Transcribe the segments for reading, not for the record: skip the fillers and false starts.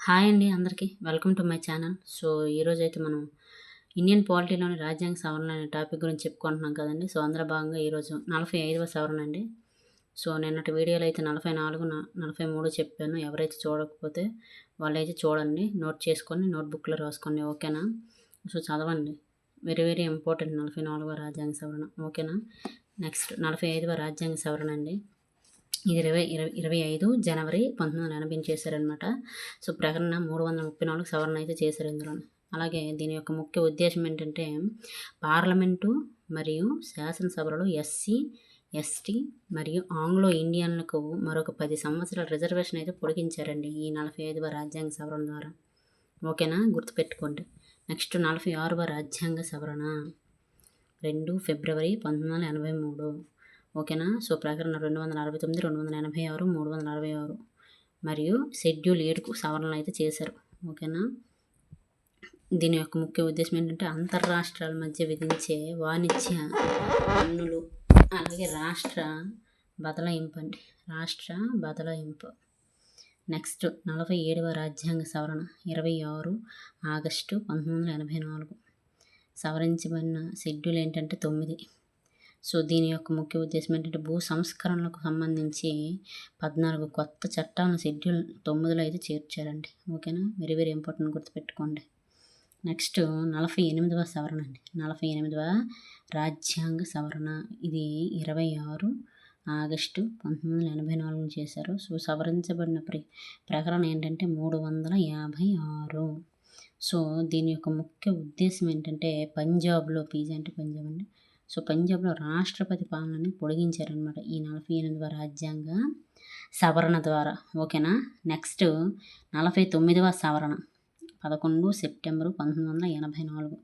Hi అండి అందరికీ welcome to my channel. So ఈరోజు అయితే మనం ఇండియన్ పాలిటీలోని రాజ్యాంగ సవరణ అనే టాపిక్ గురించి చెప్పుకుంటున్నాం కదండి. సో అందులో భాగంగా ఈరోజు 45వ సవరణ అండి. సో నిన్నటి వీడియోలో అయితే 44, 43 చెప్పాను. ఎవరైతే చూడకపోతే వాళ్ళైతే చూడండి, నోట్ చేసుకొని నోట్బుక్లో రాసుకోండి, ఓకేనా. సో చదవండి, వెరీ వెరీ ఇంపార్టెంట్ 44వ రాజ్యాంగ సవరణ, ఓకేనా. నెక్స్ట్ 45వ రాజ్యాంగ సవరణ అండి. ఇది 25 జనవరి 1980 చేశారనమాట. సో ప్రకటన 334 సవరణ అయితే చేశారు ఇందులో. అలాగే దీని యొక్క ముఖ్య ఉద్దేశం ఏంటంటే పార్లమెంటు మరియు శాసనసభలలో ఎస్సీ, ఎస్టీ మరియు ఆంగ్లో ఇండియన్లకు మరొక 10 సంవత్సరాల రిజర్వేషన్ అయితే పొడిగించారండి ఈ 45వ రాజ్యాంగ సవరణ ద్వారా, ఓకేనా, గుర్తుపెట్టుకోండి. నెక్స్ట్ 46వ రాజ్యాంగ సవరణ 2 ఫిబ్రవరి 1983, ఓకేనా. సో ప్రకటన 249, 286, 366 మరియు షెడ్యూల్ 7కు సవరణలు అయితే చేశారు, ఓకేనా. దీని యొక్క ముఖ్య ఉద్దేశం ఏంటంటే అంతర్రాష్ట్రాల మధ్య విధించే వాణిజ్య పన్నులు అలాగే రాష్ట్ర బదలాయింపు. నెక్స్ట్ 47వ రాజ్యాంగ సవరణ 26 ఆగస్టు 1984. సవరించబడిన షెడ్యూల్ ఏంటంటే 9. సో దీని యొక్క ముఖ్య ఉద్దేశం ఏంటంటే భూ సంస్కరణలకు సంబంధించి 14 కొత్త చట్టాలను షెడ్యూల్ 9లో అయితే చేర్చారండి, ఓకేనా. వెరీ వెరీ ఇంపార్టెంట్, గుర్తుపెట్టుకోండి. నెక్స్ట్ 48వ సవరణ అండి. 48వ రాజ్యాంగ సవరణ ఇది 26 ఆగస్టు 1984 చేశారు. సో సవరించబడిన ప్రకరణ ఏంటంటే 356. సో దీని యొక్క ముఖ్య ఉద్దేశం ఏంటంటే పంజాబ్లో, పీజీ అంటే పంజాబ్ అండి. సో పంజాబ్లో రాష్ట్రపతి పాలనని పొడిగించారనమాట ఈ 48వ రాజ్యాంగ సవరణ ద్వారా, ఓకేనా. నెక్స్ట్ 49వ సవరణ 11 సెప్టెంబరు 1984.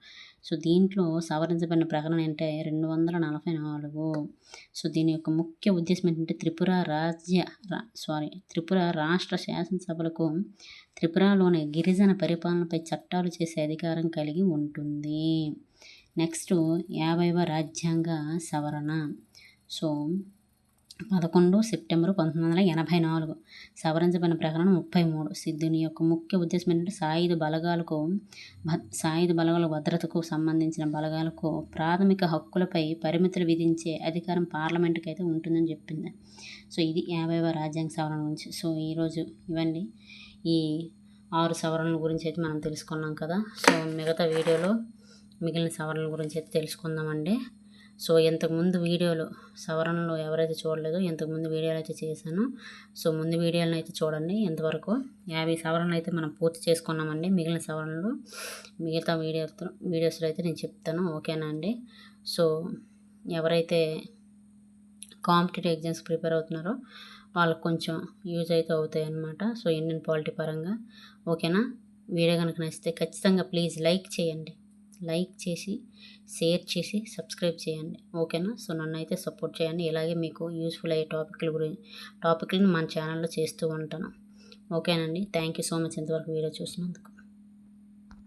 సో దీంట్లో సవరించబడిన ప్రకటన అంటే 244. సో దీని యొక్క ముఖ్య ఉద్దేశం ఏంటంటే త్రిపుర రాష్ట్ర శాసనసభలకు త్రిపురలోని గిరిజన పరిపాలనపై చట్టాలు చేసే అధికారం కలిగి ఉంటుంది. నెక్స్ట్ 50వ రాజ్యాంగ సవరణ. సో 11 సెప్టెంబరు 1984 సవరించబడిన ప్రకటన 33. దీని యొక్క ముఖ్య ఉద్దేశం ఏంటంటే సాయుధ బలగాల భద్రతకు సంబంధించిన బలగాలకు ప్రాథమిక హక్కులపై పరిమితులు విధించే అధికారం పార్లమెంటుకి అయితే ఉంటుందని చెప్పింది. సో ఇది 50వ రాజ్యాంగ సవరణ గురించి. సో ఈరోజు ఇవ్వండి ఈ 6 సవరణల గురించి అయితే మనం తెలుసుకున్నాం కదా. సో మిగతా వీడియోలో మిగిలిన సవరణల గురించి అయితే తెలుసుకుందామండి. సో ఇంతకుముందు వీడియోలు సవరణలు ఎవరైతే చూడలేదో ఇంతకుముంది వీడియోలు అయితే చేశాను. సో ముందు వీడియోలను అయితే చూడండి. ఇంతవరకు 50 సవరణలు అయితే మనం పూర్తి చేసుకున్నామండి. మిగిలిన సవరణలు మిగతా వీడియోస్లో అయితే నేను చెప్తాను, ఓకేనా అండి. సో ఎవరైతే కాంపిటేటివ్ ఎగ్జామ్స్ ప్రిపేర్ అవుతున్నారో వాళ్ళకు కొంచెం యూజ్ అయితే అవుతాయి అన్నమాట. సో ఇండియన్ పాలిటీ పరంగా, ఓకేనా. వీడియో కనుక నచ్చితే ఖచ్చితంగా ప్లీజ్ లైక్ చేయండి, లైక్ చేసి షేర్ చేసి సబ్స్క్రైబ్ చేయండి, ఓకేనా. సో నన్ను అయితే సపోర్ట్ చేయండి. ఇలాగే మీకు యూస్ఫుల్ అయ్యే టాపిక్లను మన ఛానల్లో చేస్తూ ఉంటాను, ఓకేనండి. థ్యాంక్ యూ సో మచ్ ఇంతవరకు వీడియో చూసినందుకు.